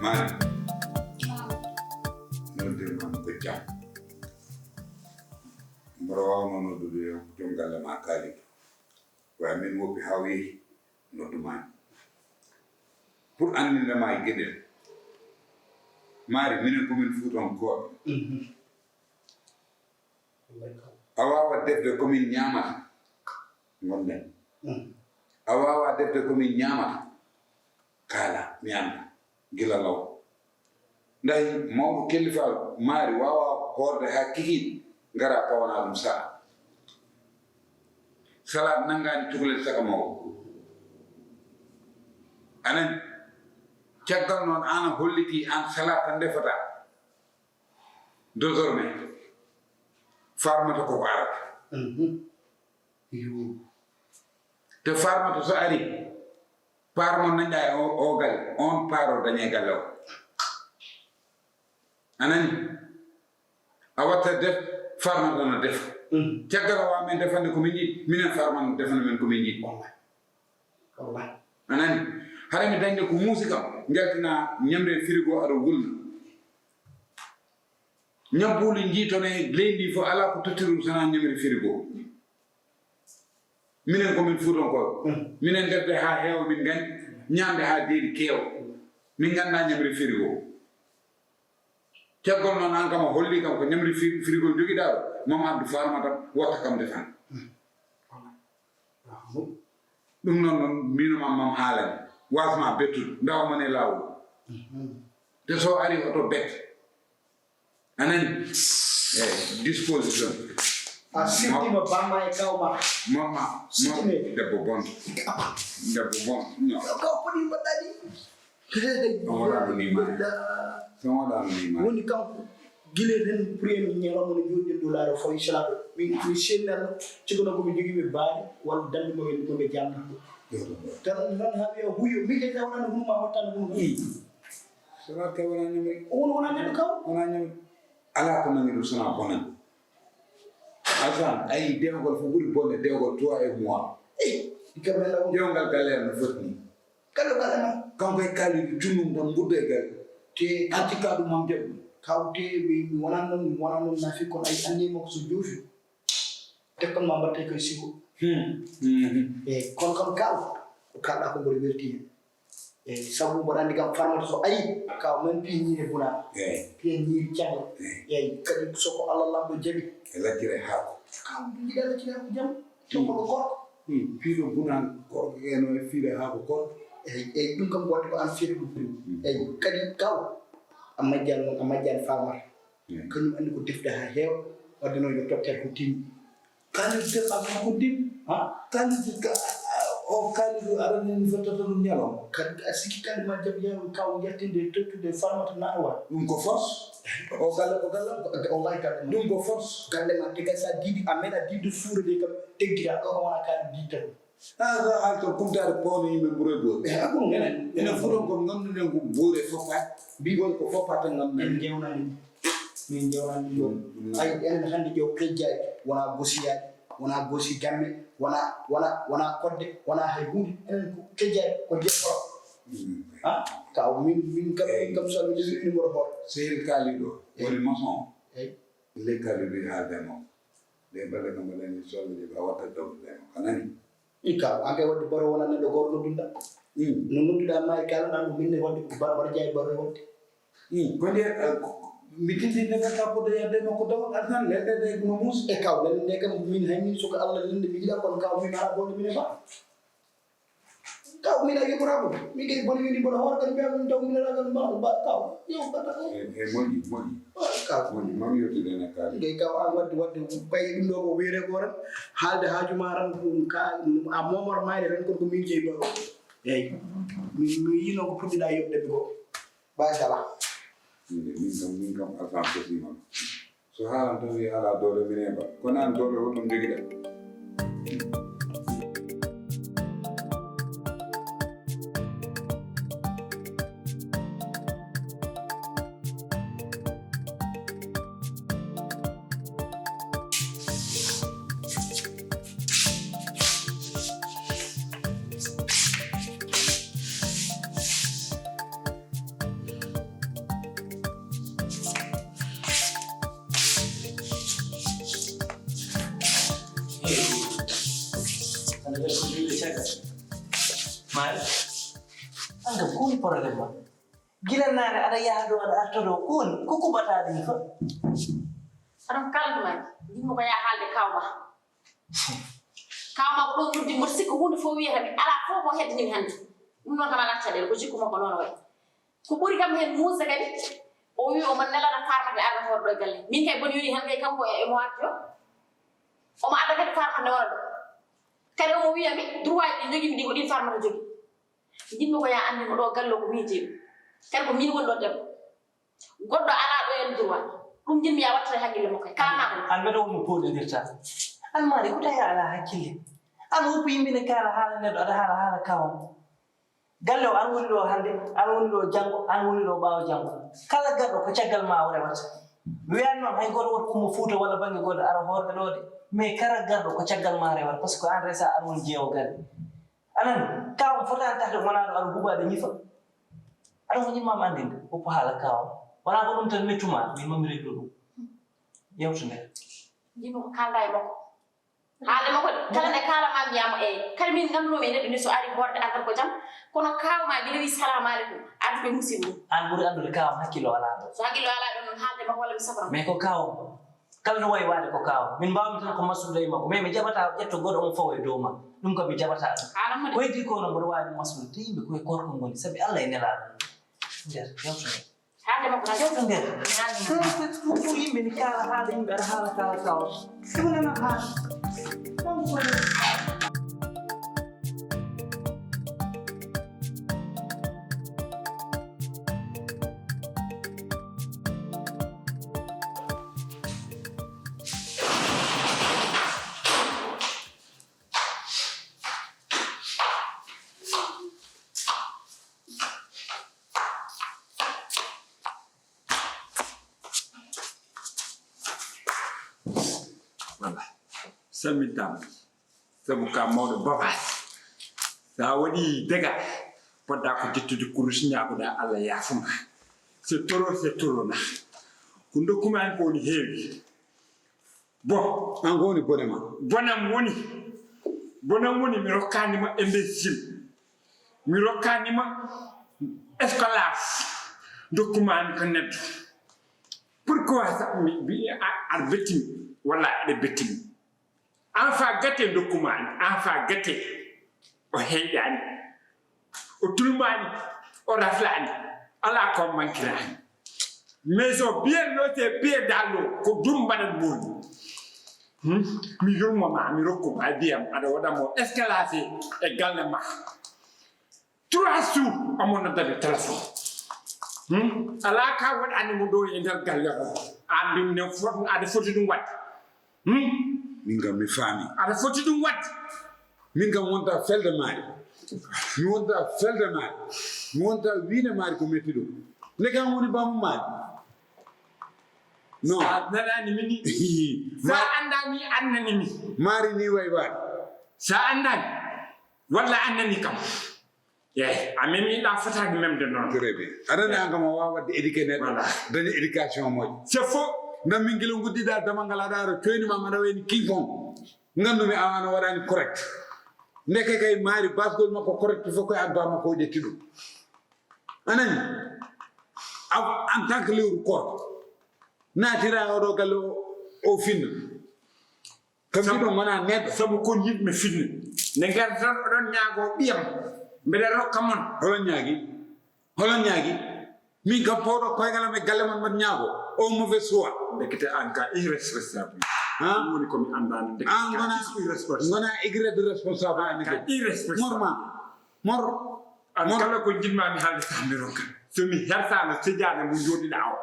Mari, non dir man ko jam. Mboro no do de jongal ma kali. Wa min wo bi hawi no do man. Pour andi la may gedel. Mari min ko min futon ko. Awawa defde ko min nyamata. Ngonden. Awawa defde ko min nyamata. Kala mi anda gila law nday mawdu kelifa mari wawa horde ha kiki ngara pawana dum sa salat nangani tugule saka maw anan caggal non ana holliti an salat tan defata désormais farmata ko arata te farmata so ari parmo nanda o gal on paro dañe gallo anani awata def farma dana def tiagala wa men defande ko minji minen farma defande men ko minji wallahi anani harami dañde ko musique ngaltina ñamre frigo ado wulna ñambuli jitone lendi fo ala ko totirum sana ñamre frigo minen ko min fuuton ko minen defde ha heewa min gandi ñamde ha deedi keew min ganda ñamri frigo ceggol noon an kam holli kam ko ñamri frigo jogiɗa mama abdou farmata wotta kam defan ɗum noon noon minoma mam haalani wasma bettude ndawmane lawol te so ari oto bet anani disposition Sittima bamma e kawma. Mama, debbo bon. No. Kaw poni mbaɗɗaɗi. Woni kanko gile den premier ñewamo no joɗi do laaro foy salato min sennal cikono ko mi jogi be baade wal dandi mo en ko be jamna tan nan ha be huyo mi ke tawna no ma hottana mo Salat ka wala ñami. wona ñami kaw Wala ñami. Ala ko nangi do sona bonan. Azan ay dewgol fo buri bonne dewgol 3 et mois. Kamela Dewgal galère no fotni. kala kala Kanko e kali tunum tan budde gal. Te antikadu mam jeb. kawte mi wona non na fi kon ay andi mo ko so jofi te kon ma batte ko sigo kon kon kaw ko kala ko ngol welti sabu bodandi kam farmata so ayi kaw men pi ni buna pi ni tiang kadi soko Allah lamdo jabi la jire hako kaw di dala ci ko jam to ko pi do buna ko eno e fi de hako ko dum kam botte ko an fi ko kadi kaw amajjan famar kanyum andi ko defde ha heew wadde non yo totter ko tim kali de ko dim kali o kali do arani fototo dum nyalo kan asiki kan ma jab yaru kaw yattinde tottude farmata nawa dum ko force o galla wallahi kan dum ko force galle ma te sa didi amena didi fuure de kam teggira do wona kan dita aga alto kumtar poni me bure bo akon ngenen ene furon ko ngamdu ne ko bore fofa bi gol ko fofa tan ngam en jewnani min jewnani do ay en hande jow kejjay wona gosiya wona gosi gamme wona kodde wona hay hunde en ko kejjay ko jefo ka min kam so mi desi numéro hor seyir kalido woni maçon le kalido ha demo de bale kam bale so de ba wata do demo kanani ika ake wadde baro wona neddo gordo dunda no nodduda may kala nan minne wadde ko barbar jay baro wadde ko de mi tindi ne ka ko de yade no ko do arnan le de no mus e kaw len ne kam min hayni so ko Allah linde mi gida kon kaw min ala bonde min ba kaw min ay ko rabo mi ge boni ni boro hor kan be am taw min la kan ba kaw yow bata ko moni kaw moni mam yotti de na kali ge kaw an wadde bay dum do ko were ko ran halde haaju maran ko ka a momor mayre ren ko min jey baro mi yino ko pudida yobde ko ba sala min kam alfan ko si mam so halan tan wi ala dole minen ba ko nan dole wonno jogida Mal anga kun problem ma gila nane ada yahdo ada artodo kun kuku bata di fa adam kalma dimo ko ya halde kawma kawma ko do di mursi ko hunde fo wi habi ala fo ko heddi ni hande dum non kama lacca de ko jikku mako non way ko buri kam hen musa kadi o wi o man nela na farma de arda ho do galle min kay boni yoni han kay kanko e mo arjo o ma ada kadi farma de wala do kadi o wi ami droit di jogi mi di ko di farma de jogi jinno ko ya andi mo do gallo ko wiite kadi ko min won do dem goddo ala do en droit dum jimmi ya watta hakkille mo kay kama ko an bedo mo pole dirta an mari ko tay ala hakkille an wo yimbe ne kala hala ne do ada hala kawam galle o an woni do hande an woni do jango an woni do baawo jango kala gaddo ko ciagal ma wore wat wiyan non hay goto wat ko mo fuuta wala bangi goto ara horde do de mais kala gaddo ko ciagal ma rewat parce que an resa an woni jeewo galle anan kaw fota tahde wona do ar hubade nyifa adam woni mam andinde ko hala kaw wala ko dum tan metuma min mamire do dum yewtune jimo kala e mako haale mako kala ne kala ma biyamo e kala min ngamno me neddo ni so ari horde andal ko jam kono kawma bi lewi salamu alaikum adbe musibu an buri andul kaw hakkilo ala do so hakkilo ala do non haalde mako wala mi safara mais ko kaw kala no way wade ko kaw min bawmi tan ko masude mako mais mi jabata jetto godo on fawo e dowma dum ko bi jabata haala mo ko yidi ko no buri wade masude teybe ko e korko ngoni sabi Allah e nela der yewtune haalde mako na yewtune der ko yimbe ni kala haala yimbe ara haala kala kaw sibuna na haala Samidam sabuka mawdo babas sa wadi daga podda ko tettude kurus nyaako da Allah yafuma c'est trop na kundo kuma en ko ni heewi bon an goni bonam woni mi rokkani ma imbécile mi rokkani ma esclave dokuma an ko net pourquoi ça mi bi ar betim wala de betim Afa gate document, afa gate o heydani o tulmani o raflani ala ko mankirani mais so bien noté bien dalo ko dum badat bon mi yomo ma mi rokko ma diam ada wadamo escalade e galne ma 3 jours amon na téléphone ala ka wadani mo do e der galle ko andum ne fot ada foti dum wat minga mi fami ada foti dum wat minga wonta felde mari mi wonta wiine mari ko metti dum ne kan woni bamu mari no nana ni mini sa andani annani mi mari ni way waat sa andani walla annani kam amemi la fata même de non très bien adana ngam wawa de éduquer net dañu éducation moy c'est faux ndam min ngilo guddida damangala daro toyni ma mada weni kingkong ngandumi awana wadani correct ndeke kay mari basgol makko correct foko adba makko de tidu anani en tant que lewru corps natira odo gallo o finna kam dido mana net sabu kon yidme finna ne ngar don nyaago biyam mbede rokkamon holon nyaagi mi ga podo koy gala me galle man mat nyaago o mauvais choix dekete en cas irresponsable woni ko mi andane de ngona igre de responsable ani ka irresponsable mor kala ko jimma mi halde tambe rokka so mi hersana sejade mu jodi dawo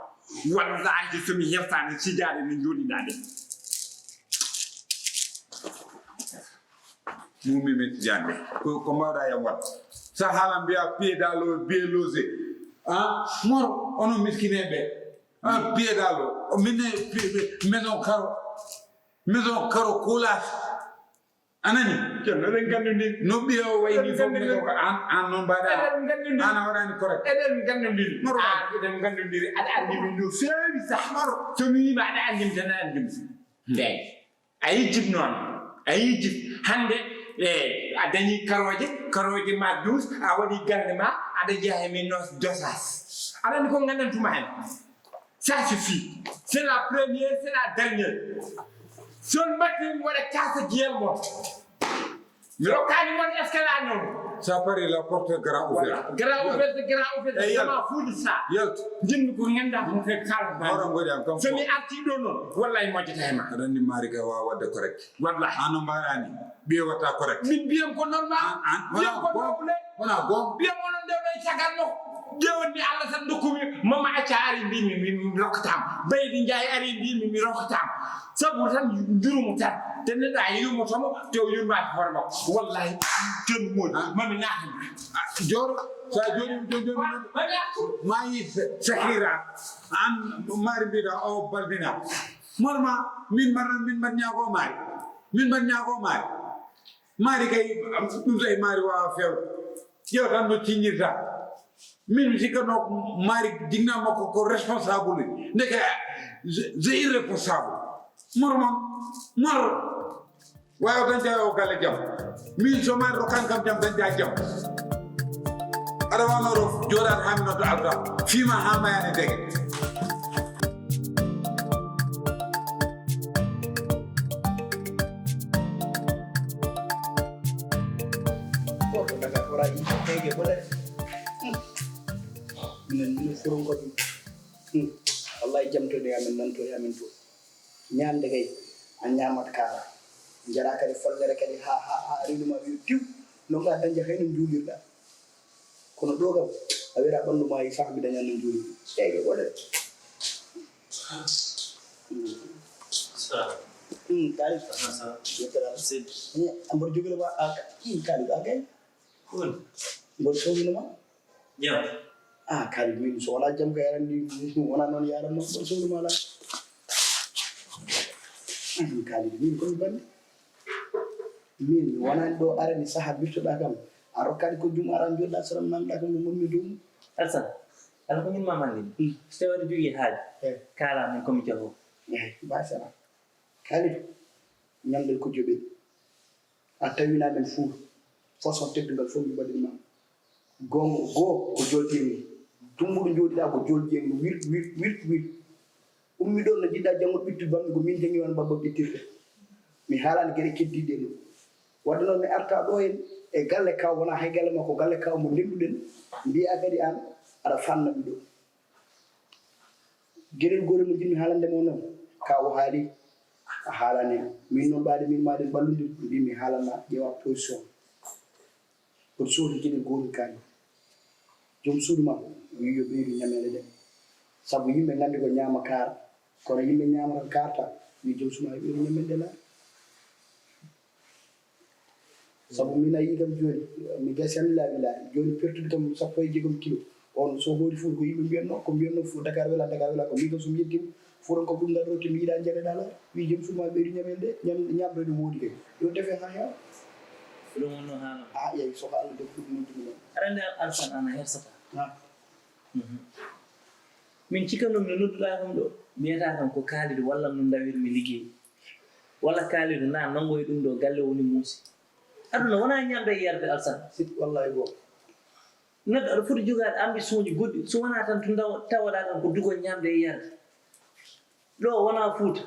wallahi so mi hersana sejade mi jodi dade mumi met jande ko mawda ya wat sa halam biya piedalo bielose mor ono miskinebe piedalo o minne maison karo kula anani ken len gandundi no biyo wayni fo mi ko an non bada ana warani correct eden gandundi mor eden gandundi ada andi mi no fewi sax mor to mi ba ada andi tan andi dey ay jib non ay jib hande a dañi karoje ma 12 a waɗi galle ma aɗa jeeya min nos dosage aɗa andi ko gandantuma hen ça suffit c'est la première c'est la dernière son matti mi waɗa casa jiyel mon mi rokkani mon est ce que la noon ça paraît la porte grand ouvert dama fuuɗi sa jinmi ko ganda mo fe kala hono godi am kam somi arti ɗo noon wallahi mojjata e ma aɗa andi maari ka wawa wadde correct wallahi ano mbaɗani ɓiye watta correct min mbiyam ko normal mbiyam ko noble wona gon mbiyam onon ndewɗo e cagalno ƴewonni allah tan dokkumi mama acca ari mbimi mi rokkatama baydi ndiaye ari mbimi mi rokkatama sabu tan jurumu tan te neɗɗo a yurmotomo te o yurmaki hoore makko wallahi joni mooni mami naatama joro sa joni mayi sakira an maari mbiɗa o baldina morma min mbaɗ ñaago maari min mbaɗ ñaago maari kay ɗum tawi maari wawa fewde ƴeew tan no ciñirta min mi sikkano maari digna makko ko responsable ndeke c'est irresponsable mor wawa tan jawe o galle jaam min so maari rokkan kam jam tan ja jam aɗa wanoro joɗade ha mi noddo alta fima ha mayani dege daga ora yi tege bole min furon ko wallahi jamtode amen nanto amen to ñande kay a ñamat kala jara kadi follere kadi ha rinuma wi diw no ga dañja hayno julirda kono do gam a wira bandu ma yi sax bi dañan no juli tege bole kali yetara sid ambor jogel ba kali agay cool mbor sogino ma jam kali min so wala jam ga yarandi wona non yaram no mbor sogino ma la kali min ko bandi min wona do arani saha bittoda kam a rokkadi ko jum aran jodda salam namda kam mo mi dum alsan ala ko min mamandi so wadi jogi haaj kala min komi jaho ba sala kali ñamdel ko jobe a tawina men fu façon teddugal fo mi badin ma gongo go ko joldimi tumbudu jodida ko joldimi wir ummi don no jidda jango bittu bammi ko min jangi won babba bittirde mi halani gere keddide no wadno mi arta do en e galle kaw wona hay galle makko galle kaw mo lenduden mbiya gadi an ada fanna mi do gerel gore mo jinmi halande mo non kaw haali a haalani min non baade min maade ballude mbi mi haalana jewa position pour soodi jini goori kaani jom suuduma wi yo ɓeydu ñamele de sabu yimɓe nganndi ko ñaama kaara kono yimɓe ñaamata kaarta wi jom suma yo ɓeydu ñamelde laa sabu min a yii kam jooni mi gasi hamdulillah billahi jooni pertude kam 16 kilo on so hoori fof ko yimɓe mbiyatno fof Dakar wela ko mbi kam so mi yettima fuuran ko ɗum ngarroti mi yiɗa jareɗa laa wi jom suma ɓeydu ñamelde ñamde ɗum woodi kay yo defe ha heewa ɗum wonno haala yeyi soko Allah defuɗum ɗum arande alsan ana hersata min cikanɗum no nodduɗa kam ɗo mbiyata kam ko kaalido walla no dawirmi liggey walla kaalido na nangoye ɗum ɗo galle woni muusi aduna wona ñamde e yarde alsan wallahi goo neɗɗo aɗa foti jogaade ambition ji goɗɗi so wona tan to tawaɗa tan ko dugo ñamde e yarde ɗo wona Fuuta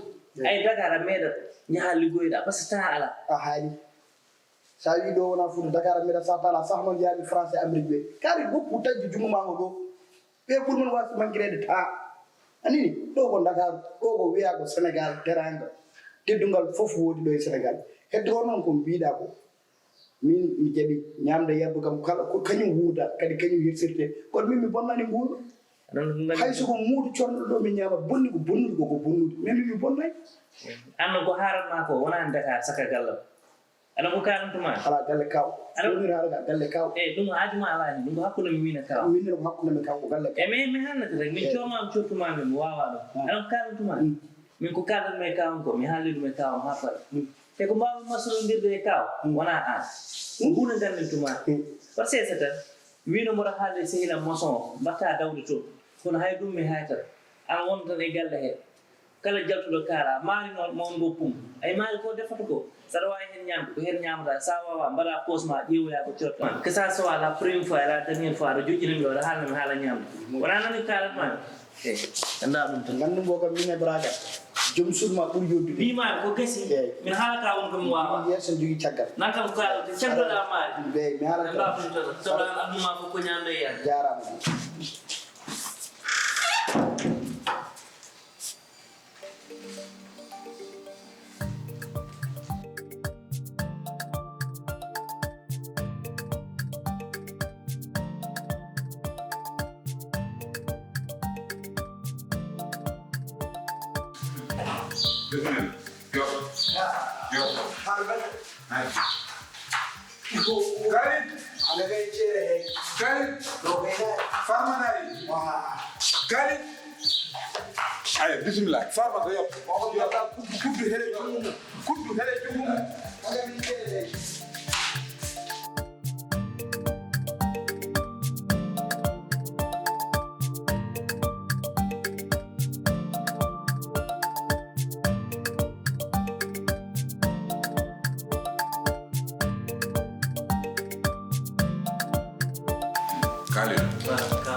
ay Dakar a meeɗat ñaha liggoyɗa par ce que temps ala a haali sa wi ɗo wona Fuuta Dakar a meeɗat sa tala sax noon jaaɓi français Amérique ɓe kaari goppu tajji jumumako ɗo ɓe ɓuri men wasi manquirede temps anini ɗo ko Dakar ɗo ko wiya ko Sénégal teranga teddungal fof woodi ɗo e Sénégal heddoro noon ko mbiɗa ko min mi jaɓi ñamde yardu kam kala ko kañum wuuda kadi kañum hersirte kono min mi bonnani nguuro hay soko muudu conɗo ɗo min ñaama bonni ko bonnude koko bonnude min mi bonnayi anno ko haaratma ko wona Dakar saka gallam aɗa ko kalantuma ala galle kaw aɗaonir haalaga galle kaw eyi ɗum haajuma alani ɗum ko hakkude mi wina kaw minnene ko hakkude mi kaw ko galle kaw mi hannata rek min coomama cottumami mi wawa ɗum aɗa ko kalantuma min ko kalanmi e kawam ko mi haalli ɗum e kawam ha paɗa te ko mbawmi maslondirde e kaw wona an huunde gandintuma par ce que tan wino mboɗo haalde sehila maçon mbatta dawde toon kono hay ɗum mi haytata an won tan e galle he kala jaltuɗo kaara maari noon mon ngo pum ay maari ko defata ko sarwa hen nyam ko hen nyamda sawa wa mbara posma diwya ko cotta que ça soit la première fois et la dernière fois do jojjini do hala nyam wala nan kala man anda dum tan gandu boka mine braga jom surma bur yoddu bi ma ko gasi min hala ka won ko mo wa yer sen jogi tagal nakam ko ceddo da ma be mi hala anda dum tan so da abuma ko nyande ya jarama Ayo, bismillah. Farma do yop. Kudu hele jumu. Khalid, ka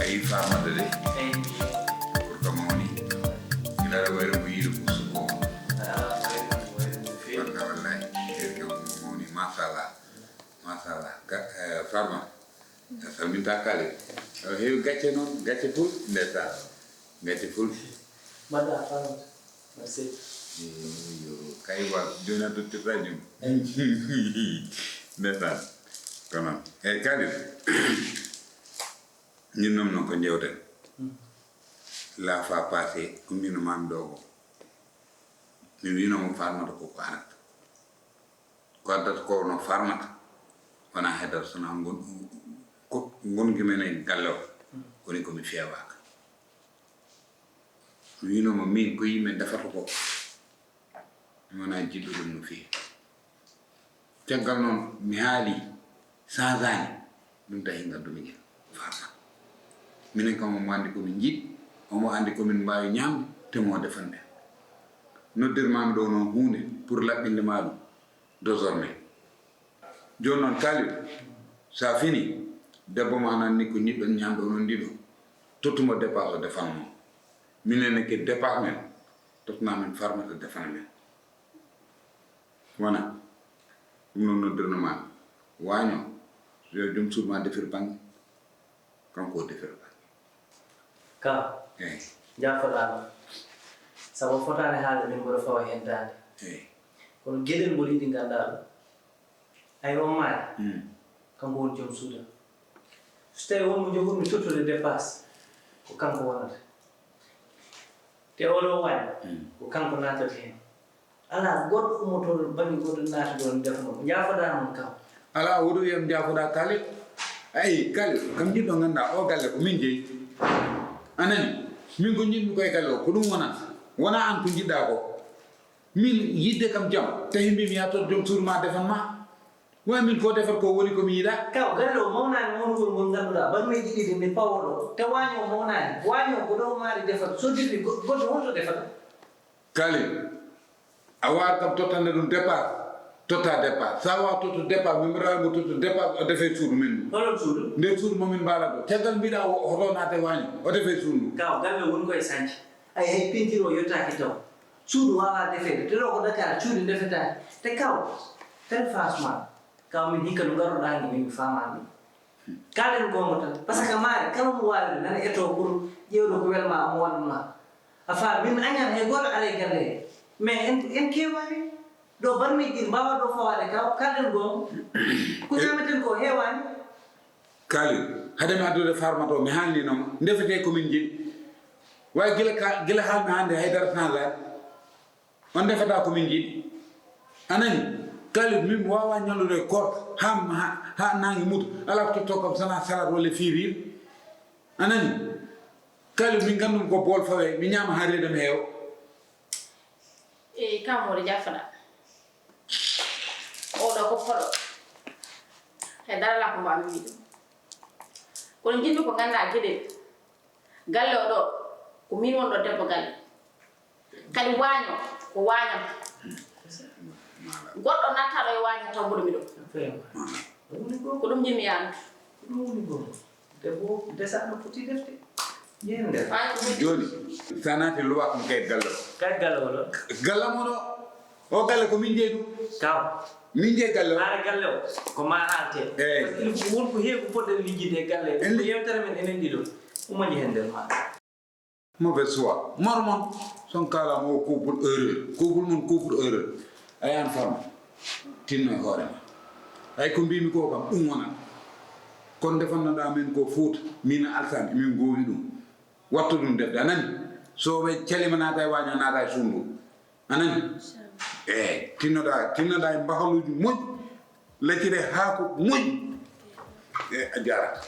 ay farma de pour que moni. Ila da wayru bu yiru ko wala wallahi ke moni masala ka farma salminta Khalid he gacce non gacce ful ndeta gacce ful mada fara merci yo kay wa dona to tiranyu ndeta kana Khalid ñun nom no ko njewte la fa passé ummi no man dogo mi wino mo farmata ko anat ko adat ko no farmata wana hedar sona ngon gi menen gallo ko ni ko mi fewaka wino mo min ko yime dafata ko wana jiddu no fi tagal non mi haali sans ani dum tahi ngaddu mi farma minen kam mo andi ko min jid mo andi ko min mbaawi ñam te mo defande noddir mam do non hunde pour labbinde malu désormais jonnon Khalid sa fini debbo ma nan ni ko ñiddon ñamdo non dido totuma dépasse defan mo minen ke dépasse men totna men farma de defan men wana non noddir ma waño yo dum surma defir bang kanko defir bang ka jafala sabo fotane haala min godo fawa hentade kono gueɗel ngol yiɗi gandaɗo ay o maari kanko woni joom suuda so tawi wonmo jogormi tottude dépasse ko kanko wonata te oɗo waɗi ko kanko natata hen ala goɗɗo ummotoɗo bangi goɗɗo naata ɗon defano jafoɗa noon kam ala wodo yam jafoɗa Khalid ay Khalid kam jiɗɗo ganda o galle ko min jeeyi anani min ko jiɗmi koye galle o ko ɗum wona an ko jiɗɗa ko min yidde kam jam tawi mbimi yatto joom suurma defan ma way min ko defat ko woni komi yiɗa kaw galle o mawnani mawngol ngol ganduɗa banmeji ɗiɗi nde pawoɗo te waño mawnani waño ko ɗo maari defat so defi goɗɗo honto defata Khalid a wawa kam tottande ɗum départ totta départ sa wawa toto départ min mbiɗa mo toto départ o defe suudu men holon suudu nder suudu momin mbala ɗo tegal mbiɗa hoto naate waño o defe suudu kaw galle woni koye sanji ay hay pintiro o yettaki taw suudu wawa defede te ɗo ko Dakar cuuɗi defetaki te kaw tel franchement kaw min hikka no garuɗangi min mi famani kalen gongo tan par ce que maari kala mo wawi nana eto pour ƴewɗo ko welma omo waɗanma a fa min añan hay goto ara e galle mais en kewani ɗo barmiji mbawa ɗo fawade kaw kalden gongo ko ñameten ko hewani Khalid hademi addude farmato mi haalninoma ndefete komin jiɗi way gila haalmi hande haydara sanzani on defata komin jiɗi anani Khalid min mi wawa ñallude korka ha nangi mutu ala ko totto kam sana salat walla firir anani Khalid min gandum ko bool fawe mi ñama ha reedam heewa kam woni jafaɗa oɗo ko foɗo e darala ko mbami wiɗum kono jiɗmi ko ganda gueɗel galle oɗo ko min wonɗo debbo galle kadi waño ko wañam goɗɗo nattalo e waañi taw mboɗo miɗo ko ɗum jinmi yaandu debbo desano foti defte yende joni sanati luwa kon kay gallo wala galla moɗo o galle ko min jeeyi ɗum kaw min jeeyi galle o ara galle o ko ma halte eyyi wonko heewi ko poɗɗen liggide galle ko yewtere men enen ɗiɗo umoji hen nder ma mauvais choix mormon son kalama o couple heureux a yan farma tinno e hoore ma ay ko mbimi ko kam ɗum wonat kono defannoɗa men ko Fouta min alsani min gowi ɗum wattu ɗum defde anani so ɓe calima naata e waño naata e sunndu anani eyyi tinnoɗa e mbahaluji moƴƴi laccire haako moƴƴi e a jarata